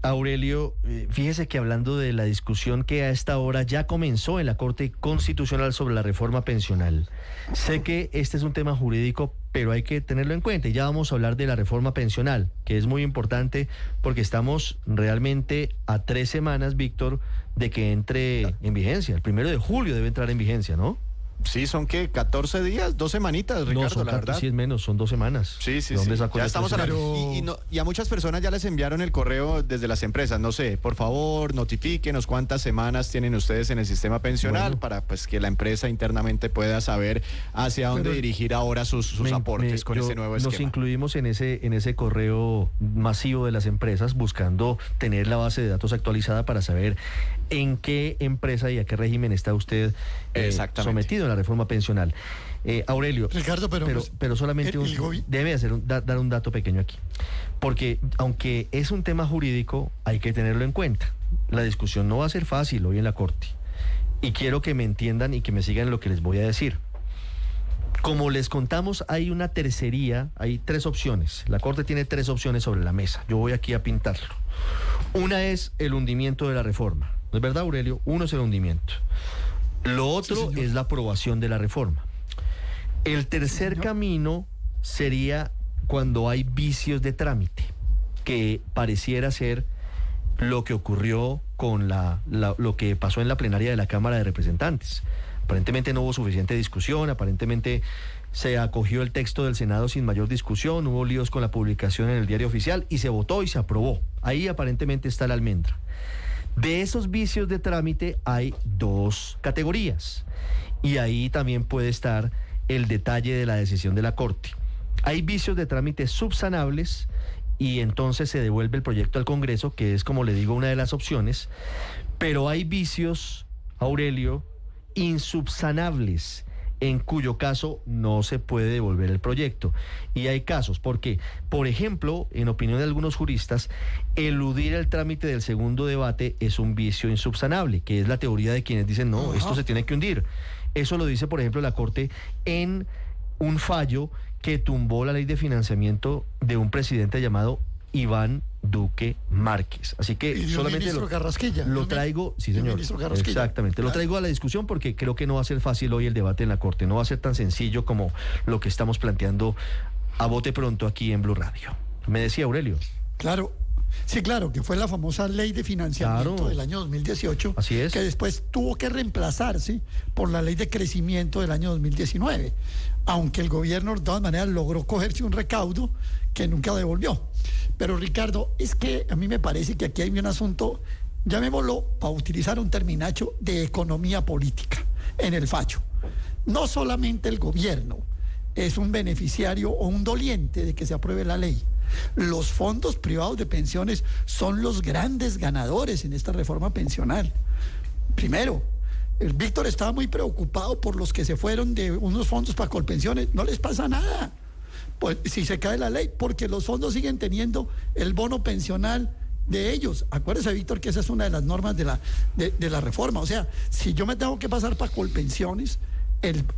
Aurelio, fíjese que hablando de la discusión que a esta hora ya comenzó en la Corte Constitucional sobre la reforma pensional, sé que este es un tema jurídico, pero hay que tenerlo en cuenta. Y ya vamos a hablar de la reforma pensional, que es muy importante porque estamos realmente a 3 semanas, Víctor, de que entre en vigencia. El 1 de julio debe entrar en vigencia, ¿no? Sí, son ¿qué? 14 días, 2 semanitas, Ricardo, no, son la verdad. Sí, es menos, son 2 semanas. Sí. Ya estamos a y a muchas personas ya les enviaron el correo desde las empresas. No sé, por favor, notifíquenos cuántas semanas tienen ustedes en el sistema pensional para pues que la empresa internamente pueda saber hacia dónde dirigir ahora sus aportes con ese nuevo esquema. Nos incluimos en ese correo masivo de las empresas buscando tener la base de datos actualizada para saber en qué empresa y a qué régimen está usted sometido en la reforma pensional. Aurelio, Ricardo, pero solamente debe dar un dato pequeño aquí, porque aunque es un tema jurídico, hay que tenerlo en cuenta. La discusión no va a ser fácil hoy en la Corte, y quiero que me entiendan y que me sigan lo que les voy a decir. Como les contamos, hay una tercería, hay 3 opciones. La Corte tiene 3 opciones sobre la mesa. Yo voy aquí a pintarlo. Una es el hundimiento de la reforma. ¿No es verdad, Aurelio? Uno es el hundimiento. Lo otro es la aprobación de la reforma. El tercer camino sería cuando hay vicios de trámite, que pareciera ser lo que ocurrió con lo que pasó en la plenaria de la Cámara de Representantes. Aparentemente no hubo suficiente discusión, aparentemente se acogió el texto del Senado sin mayor discusión, hubo líos con la publicación en el Diario Oficial y se votó y se aprobó. Ahí aparentemente está la almendra. De esos vicios de trámite hay 2 categorías y ahí también puede estar el detalle de la decisión de la Corte. Hay vicios de trámite subsanables y entonces se devuelve el proyecto al Congreso, que es, como le digo, una de las opciones, pero hay vicios, Aurelio, insubsanables, en cuyo caso no se puede devolver el proyecto. Y hay casos porque, por ejemplo, en opinión de algunos juristas, eludir el trámite del segundo debate es un vicio insubsanable, que es la teoría de quienes dicen, no, esto se tiene que hundir. Eso lo dice, por ejemplo, la Corte en un fallo que tumbó la ley de financiamiento de un presidente llamado Iván Duque Márquez. Así que solamente lo traigo, sí señor, exactamente, lo traigo a la discusión porque creo que no va a ser fácil hoy el debate en la Corte, no va a ser tan sencillo como lo que estamos planteando a bote pronto aquí en Blue Radio. Me decía Aurelio. Claro. Sí, claro, que fue la famosa ley de financiamiento del año 2018, así es, que después tuvo que reemplazarse por la ley de crecimiento del año 2019, aunque el gobierno de todas maneras logró cogerse un recaudo que nunca devolvió. Pero Ricardo, es que a mí me parece que aquí hay un asunto, llamémoslo, para utilizar un terminacho, de economía política en el fallo. No solamente el gobierno es un beneficiario o un doliente de que se apruebe la ley. Los fondos privados de pensiones son los grandes ganadores en esta reforma pensional. Primero, el Víctor estaba muy preocupado por los que se fueron de unos fondos para Colpensiones. No les pasa nada, pues, si se cae la ley, porque los fondos siguen teniendo el bono pensional de ellos. Acuérdese, Víctor, que esa es una de las normas de la reforma. O sea, si yo me tengo que pasar para Colpensiones,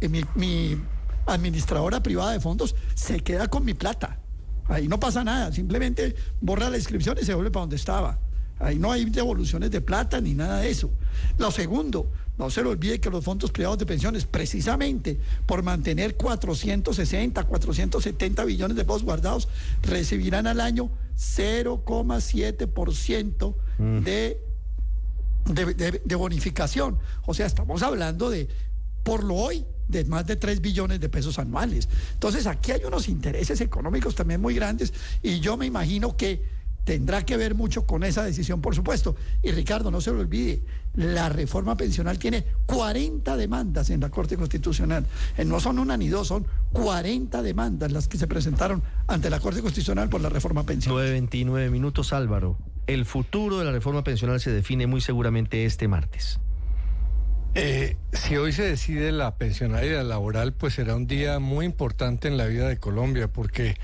mi administradora privada de fondos se queda con mi plata. Ahí no pasa nada, simplemente borra la inscripción y se vuelve para donde estaba. Ahí no hay devoluciones de plata ni nada de eso. Lo segundo, no se le olvide que los fondos privados de pensiones, precisamente por mantener 460, 470 billones de pesos guardados, recibirán al año 0,7% de bonificación. O sea, estamos hablando de, por lo hoy, de más de 3 billones de pesos anuales. Entonces aquí hay unos intereses económicos también muy grandes y yo me imagino que tendrá que ver mucho con esa decisión, por supuesto. Y Ricardo, no se lo olvide, la reforma pensional tiene 40 demandas en la Corte Constitucional. No son una ni dos, son 40 demandas las que se presentaron ante la Corte Constitucional por la reforma pensional. 9:29 minutos, Álvaro. El futuro de la reforma pensional se define muy seguramente este martes. Si hoy se decide la pensionaria laboral, pues será un día muy importante en la vida de Colombia, porque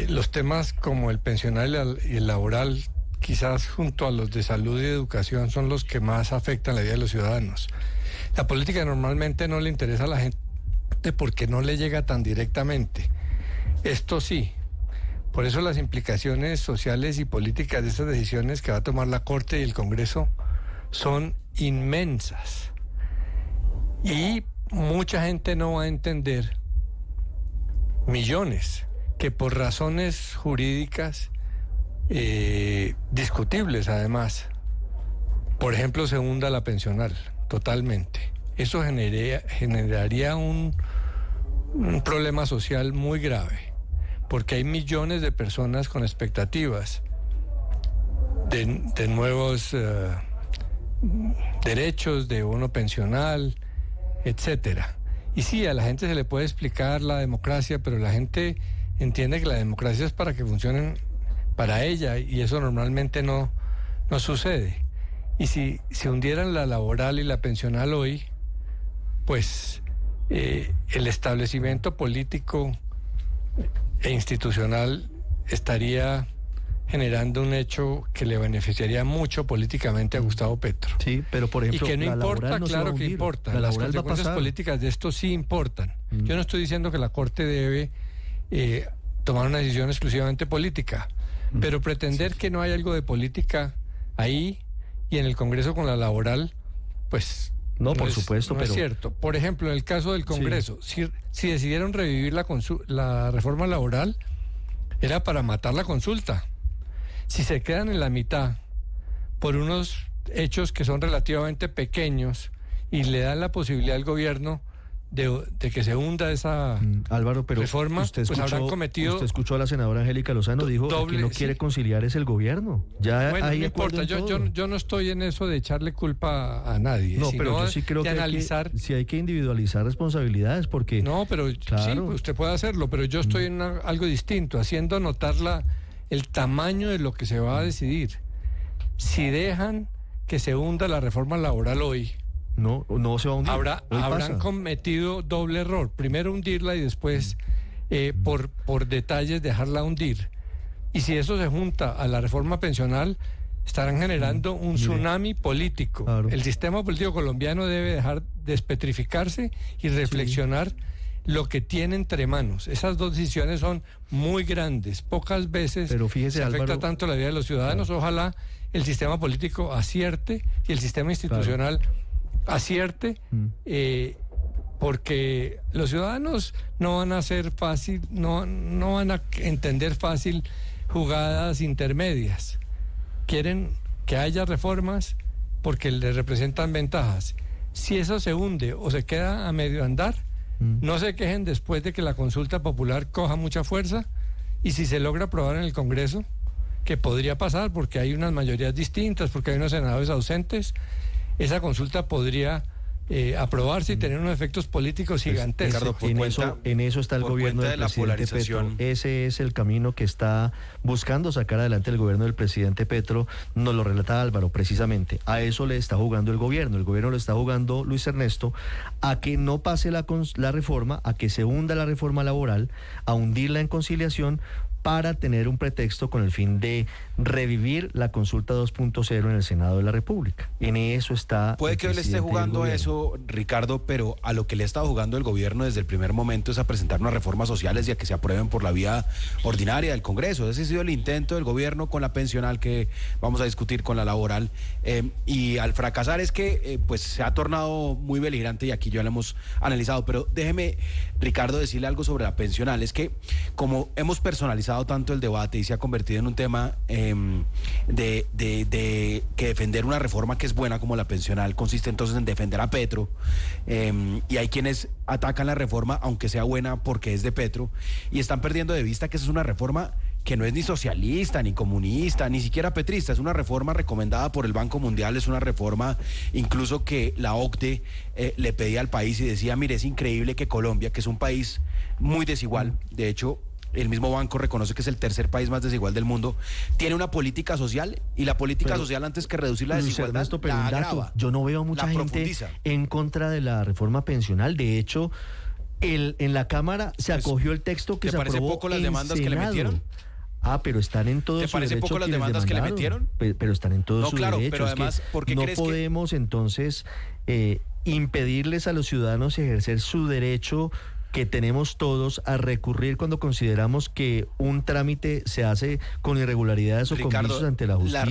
los temas como el pensionario y el laboral, quizás junto a los de salud y educación, son los que más afectan la vida de los ciudadanos. La política normalmente no le interesa a la gente porque no le llega tan directamente. Esto sí, Por eso las implicaciones sociales y políticas de estas decisiones que va a tomar la Corte y el Congreso son inmensas. Y mucha gente no va a entender, millones, que por razones jurídicas discutibles además, por ejemplo, se hunda la pensional totalmente. Eso generaría un problema social muy grave, porque hay millones de personas con expectativas de nuevos derechos, de bono pensional, etcétera. Y sí, a la gente se le puede explicar la democracia, pero la gente entiende que la democracia es para que funcionen para ella, y eso normalmente no sucede. Y si se hundieran la laboral y la pensional hoy, pues el establecimiento político e institucional estaría generando un hecho que le beneficiaría mucho políticamente a Gustavo Petro. Sí, pero por ejemplo, y que no la importa, laboral no se va a claro que hundir. importa. La Las laboral va a consecuencias pasar. políticas de esto sí importan. Yo no estoy diciendo que la Corte debe tomar una decisión exclusivamente política, pero pretender que no hay algo de política ahí y en el Congreso con la laboral, pues No, por supuesto, no pero es cierto. Por ejemplo, en el caso del Congreso, si decidieron revivir la reforma laboral, era para matar la consulta. Si se quedan en la mitad por unos hechos que son relativamente pequeños y le dan la posibilidad al gobierno de que se hunda esa Álvaro, pero reforma, usted pues habrán cometido... Usted escuchó a la senadora Angélica Lozano, dijo que doble, no quiere sí. conciliar es el gobierno. Ya Bueno, hay no acuerdo importa, en todo. yo no estoy en eso de echarle culpa a nadie, No, sino pero yo sí creo de que analizar... sí hay que individualizar responsabilidades porque... No, pero Claro. sí, usted puede hacerlo, pero yo estoy en algo distinto, haciendo notar el tamaño de lo que se va a decidir. Si dejan que se hunda la reforma laboral hoy, No se va a hundir. habrán pasa. cometido doble error. Primero hundirla y después, por detalles, dejarla hundir. Y si eso se junta a la reforma pensional, estarán generando un tsunami político. Claro. El sistema político colombiano debe dejar de despetrificarse y reflexionar lo que tiene entre manos. Esas dos decisiones son muy grandes. Pocas veces Pero fíjese, se afecta Álvaro, tanto la vida de los ciudadanos. Ojalá el sistema político acierte y el sistema institucional acierte, porque los ciudadanos no van a ser fácil, no van a entender fácil jugadas intermedias. Quieren que haya reformas porque les representan ventajas. Si eso se hunde o se queda a medio andar, no se quejen después de que la consulta popular coja mucha fuerza, y si se logra aprobar en el Congreso, que podría pasar porque hay unas mayorías distintas, porque hay unos senadores ausentes, esa consulta podría aprobarse y tener unos efectos políticos gigantescos. Ricardo, en eso está el por gobierno cuenta del de la presidente Petro. polarización. Ese es el camino que está buscando sacar adelante el gobierno del presidente Petro. Nos lo relata Álvaro, precisamente. A eso le está jugando el gobierno. El gobierno le está jugando, Luis Ernesto, a que no pase la reforma, a que se hunda la reforma laboral, a hundirla en conciliación, para tener un pretexto con el fin de revivir la consulta 2.0 en el Senado de la República. En eso está... Puede el que él esté presidente del jugando gobierno. eso, Ricardo, pero a lo que le ha estado jugando el gobierno desde el primer momento es a presentar unas reformas sociales y a que se aprueben por la vía ordinaria del Congreso. Ese ha sido el intento del gobierno con la pensional, que vamos a discutir con la laboral. Y al fracasar es que pues se ha tornado muy beligerante, y aquí ya lo hemos analizado. Pero déjeme, Ricardo, decirle algo sobre la pensional. Es que como hemos personalizado tanto el debate y se ha convertido en un tema de que defender una reforma que es buena como la pensional consiste entonces en defender a Petro, y hay quienes atacan la reforma aunque sea buena porque es de Petro, y están perdiendo de vista que esa es una reforma que no es ni socialista, ni comunista, ni siquiera petrista. Es una reforma recomendada por el Banco Mundial, es una reforma incluso que la OCDE le pedía al país y decía, mire, es increíble que Colombia, que es un país muy desigual, de hecho, el mismo banco reconoce que es el tercer país más desigual del mundo, tiene una política social, y la política social, antes que reducir la Luis desigualdad, Ernesto, pero la un dato, agrava, yo no veo mucha la gente profundiza. en contra de la reforma pensional. De hecho, en la Cámara se Pues, acogió el texto que ¿te se parece aprobó poco las en demandas que le Senado. metieron? Pero están en todo ¿Te su parece derecho poco las quienes demandas que le demandaron. metieron? Pero están en todo No, su claro, derecho. pero Es que además, ¿por qué no crees que- podemos entonces impedirles a los ciudadanos ejercer su derecho que tenemos todos a recurrir cuando consideramos que un trámite se hace con irregularidades o con vicios ante la justicia.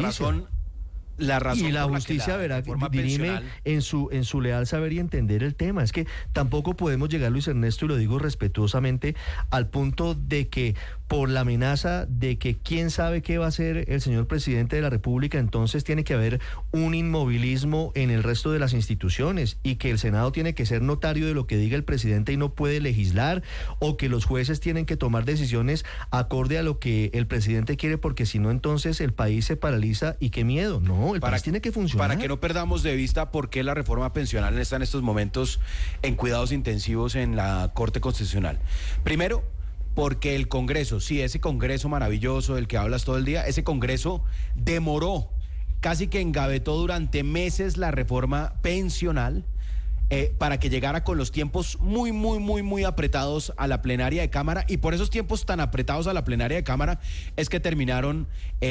La razón y la por justicia que la verá, dirime pensional... en su leal saber y entender el tema. Es que tampoco podemos llegar, Luis Ernesto, y lo digo respetuosamente, al punto de que por la amenaza de que quién sabe qué va a hacer el señor presidente de la República, entonces tiene que haber un inmovilismo en el resto de las instituciones y que el Senado tiene que ser notario de lo que diga el presidente y no puede legislar, o que los jueces tienen que tomar decisiones acorde a lo que el presidente quiere, porque si no, entonces el país se paraliza y qué miedo. No, el país tiene que funcionar. Para que no perdamos de vista por qué la reforma pensional está en estos momentos en cuidados intensivos en la Corte Constitucional. Primero, porque el Congreso, sí, ese Congreso maravilloso del que hablas todo el día, ese Congreso demoró, casi que engavetó durante meses la reforma pensional para que llegara con los tiempos muy apretados a la plenaria de Cámara, y por esos tiempos tan apretados a la plenaria de Cámara es que terminaron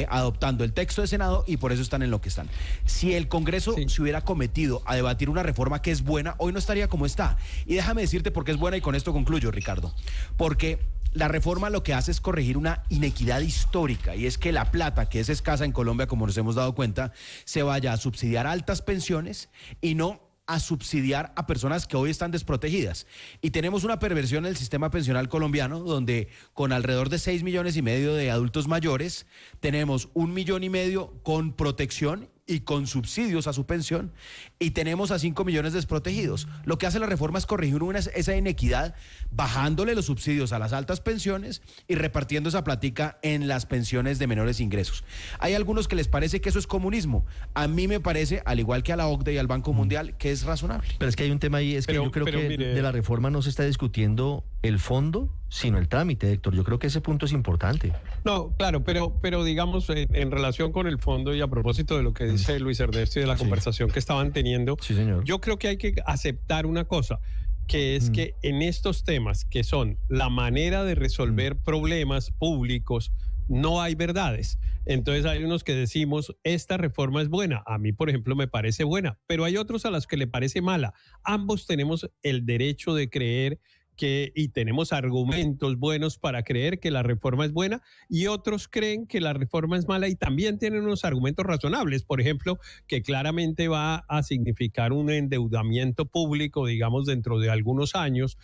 adoptando el texto de Senado y por eso están en lo que están. Si el Congreso se hubiera cometido a debatir una reforma que es buena, hoy no estaría como está. Y déjame decirte por qué es buena, y con esto concluyo, Ricardo. Porque la reforma lo que hace es corregir una inequidad histórica, y es que la plata, que es escasa en Colombia, como nos hemos dado cuenta, se vaya a subsidiar altas pensiones y no a subsidiar a personas que hoy están desprotegidas. Y tenemos una perversión en el sistema pensional colombiano, donde con alrededor de 6,5 millones de adultos mayores, tenemos 1,5 millones con protección y con subsidios a su pensión, y tenemos a 5 millones desprotegidos. Lo que hace la reforma es corregir esa inequidad, bajándole los subsidios a las altas pensiones y repartiendo esa platica en las pensiones de menores ingresos. Hay algunos que les parece que eso es comunismo. A mí me parece, al igual que a la OCDE y al Banco Mundial, que es razonable. Pero es que hay un tema ahí, es que yo creo que mire, de la reforma no se está discutiendo el fondo, sino el trámite, Héctor. Yo creo que ese punto es importante. No, claro, pero digamos, en relación con el fondo y a propósito de lo que dice Luis Ernesto y de la conversación que estaban teniendo, sí, señor, yo creo que hay que aceptar una cosa, que es que en estos temas, que son la manera de resolver problemas públicos, no hay verdades. Entonces hay unos que decimos, esta reforma es buena. A mí, por ejemplo, me parece buena, pero hay otros a los que le parece mala. Ambos tenemos el derecho de creer y tenemos argumentos buenos para creer que la reforma es buena, y otros creen que la reforma es mala y también tienen unos argumentos razonables. Por ejemplo, que claramente va a significar un endeudamiento público, digamos, dentro de algunos años,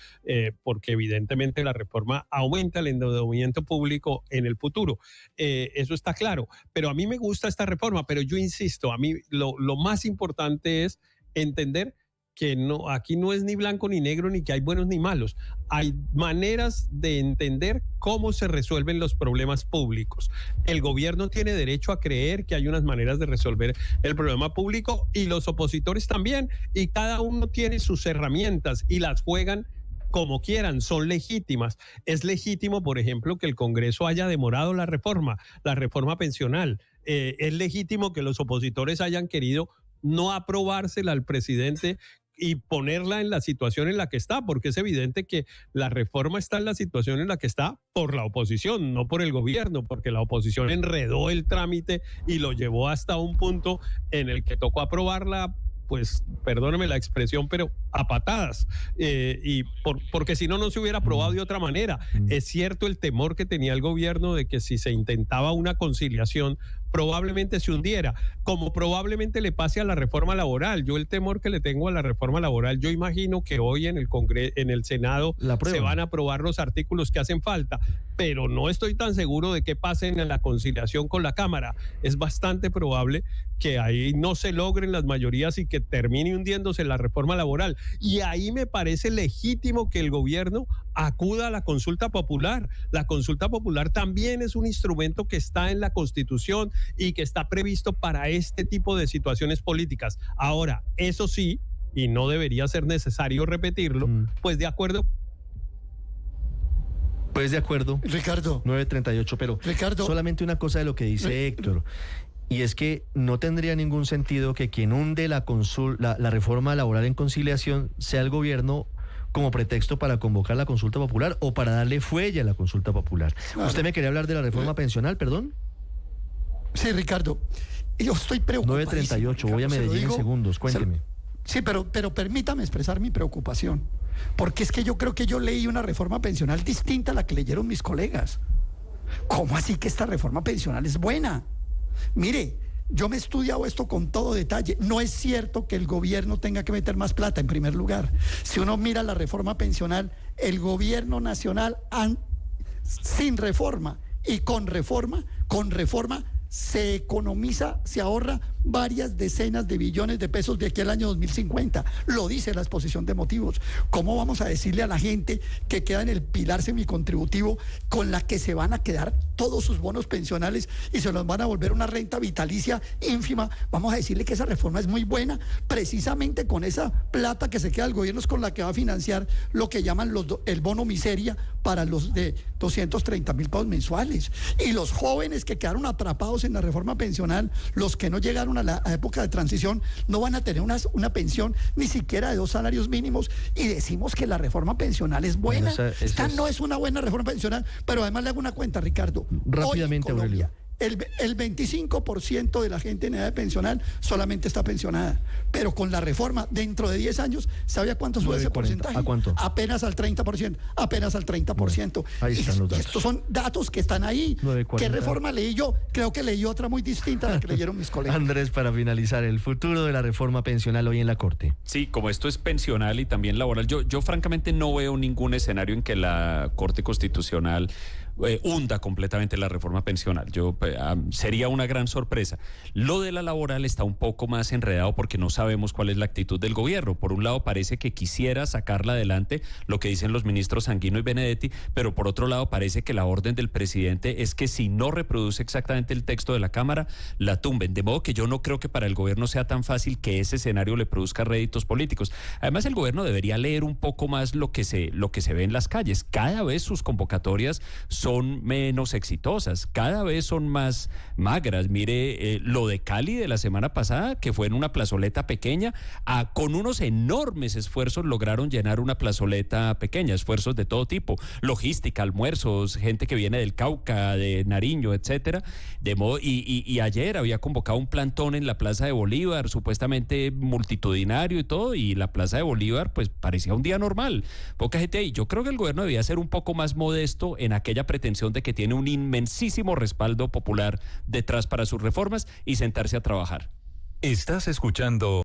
porque evidentemente la reforma aumenta el endeudamiento público en el futuro. Eso está claro. Pero a mí me gusta esta reforma, pero yo insisto, a mí lo más importante es entender que no, aquí no es ni blanco ni negro, ni que hay buenos ni malos. Hay maneras de entender cómo se resuelven los problemas públicos. El gobierno tiene derecho a creer que hay unas maneras de resolver el problema público, y los opositores también, y cada uno tiene sus herramientas y las juegan como quieran, son legítimas. Es legítimo, por ejemplo, que el Congreso haya demorado la reforma pensional. Es legítimo que los opositores hayan querido no aprobársela al presidente y ponerla en la situación en la que está, porque es evidente que la reforma está en la situación en la que está por la oposición, no por el gobierno, porque la oposición enredó el trámite y lo llevó hasta un punto en el que tocó aprobarla, pues, perdóneme la expresión, pero a patadas, porque si no se hubiera aprobado de otra manera. Es cierto el temor que tenía el gobierno de que si se intentaba una conciliación, probablemente se hundiera, como probablemente le pase a la reforma laboral. Yo el temor que le tengo a la reforma laboral, yo imagino que hoy en el Congreso, en el Senado, se van a aprobar los artículos que hacen falta, pero no estoy tan seguro de que pasen en la conciliación con la Cámara. Es bastante probable que ahí no se logren las mayorías y que termine hundiéndose la reforma laboral. Y ahí me parece legítimo que el gobierno acuda a la consulta popular. La consulta popular también es un instrumento que está en la Constitución y que está previsto para este tipo de situaciones políticas. Ahora, eso sí, y no debería ser necesario repetirlo, pues de acuerdo. Pues de acuerdo. Ricardo. 9:38, pero Ricardo, solamente una cosa de lo que dice Héctor, y es que no tendría ningún sentido que quien hunde la reforma laboral en conciliación sea el gobierno como pretexto para convocar la consulta popular o para darle fuelle a la consulta popular. Claro. ¿Usted me quería hablar de la reforma pensional, perdón? Sí, Ricardo, yo estoy preocupado. 9:38, voy a Medellín en segundos, cuénteme. Sí, pero permítame expresar mi preocupación. Porque es que yo creo que yo leí una reforma pensional distinta a la que leyeron mis colegas. ¿Cómo así que esta reforma pensional es buena? Mire, yo me he estudiado esto con todo detalle. No es cierto que el gobierno tenga que meter más plata, en primer lugar. Si uno mira la reforma pensional, el gobierno nacional, sin reforma y con reforma, se economiza, se ahorra varias decenas de billones de pesos de aquí al año 2050. Lo dice la exposición de motivos. ¿Cómo vamos a decirle a la gente que queda en el pilar semicontributivo con la que se van a quedar todos sus bonos pensionales y se los van a volver una renta vitalicia ínfima? Vamos a decirle que esa reforma es muy buena, precisamente con esa plata que se queda el gobierno es con la que va a financiar lo que llaman el bono miseria para los de 230.000 pesos mensuales. Y los jóvenes que quedaron atrapados en la reforma pensional, los que no llegaron a la época de transición, no van a tener una pensión ni siquiera de 2 salarios mínimos, y decimos que la reforma pensional es buena. Bueno, esta no es una buena reforma pensional, pero además le hago una cuenta, Ricardo. Rápidamente, hoy en Colombia, Aurelio. el 25% de la gente en edad de pensional solamente está pensionada, pero con la reforma dentro de 10 años, ¿sabe a cuánto sube ese 9,40. porcentaje? ¿A cuánto? Apenas al 30%, apenas al 30%. Bueno, ahí están los datos. Estos son datos que están ahí. 9,40. ¿Qué reforma leí yo? Creo que leí otra muy distinta a la que leyeron mis colegas. Andrés, para finalizar, el futuro de la reforma pensional hoy en la Corte. Sí, como esto es pensional y también laboral, yo francamente no veo ningún escenario en que la Corte Constitucional hunda completamente la reforma pensional. Sería una gran sorpresa. Lo de la laboral está un poco más enredado porque no sabemos cuál es la actitud del gobierno. Por un lado parece que quisiera sacarla adelante, lo que dicen los ministros Sanguino y Benedetti, pero por otro lado parece que la orden del presidente es que si no reproduce exactamente el texto de la Cámara, la tumben. De modo que yo no creo que para el gobierno sea tan fácil que ese escenario le produzca réditos políticos. Además, el gobierno debería leer un poco más lo que se ve en las calles. Cada vez sus convocatorias son menos exitosas, cada vez son más magras. Mire, lo de Cali de la semana pasada, que fue en una plazoleta pequeña, con unos enormes esfuerzos lograron llenar una plazoleta pequeña, esfuerzos de todo tipo, logística, almuerzos, gente que viene del Cauca, de Nariño, etcétera, y ayer había convocado un plantón en la Plaza de Bolívar, supuestamente multitudinario y todo, y la Plaza de Bolívar pues parecía un día normal, poca gente ahí. Yo creo que el gobierno debía ser un poco más modesto en aquella pretensión de que tiene un inmensísimo respaldo popular detrás para sus reformas y sentarse a trabajar. Estás escuchando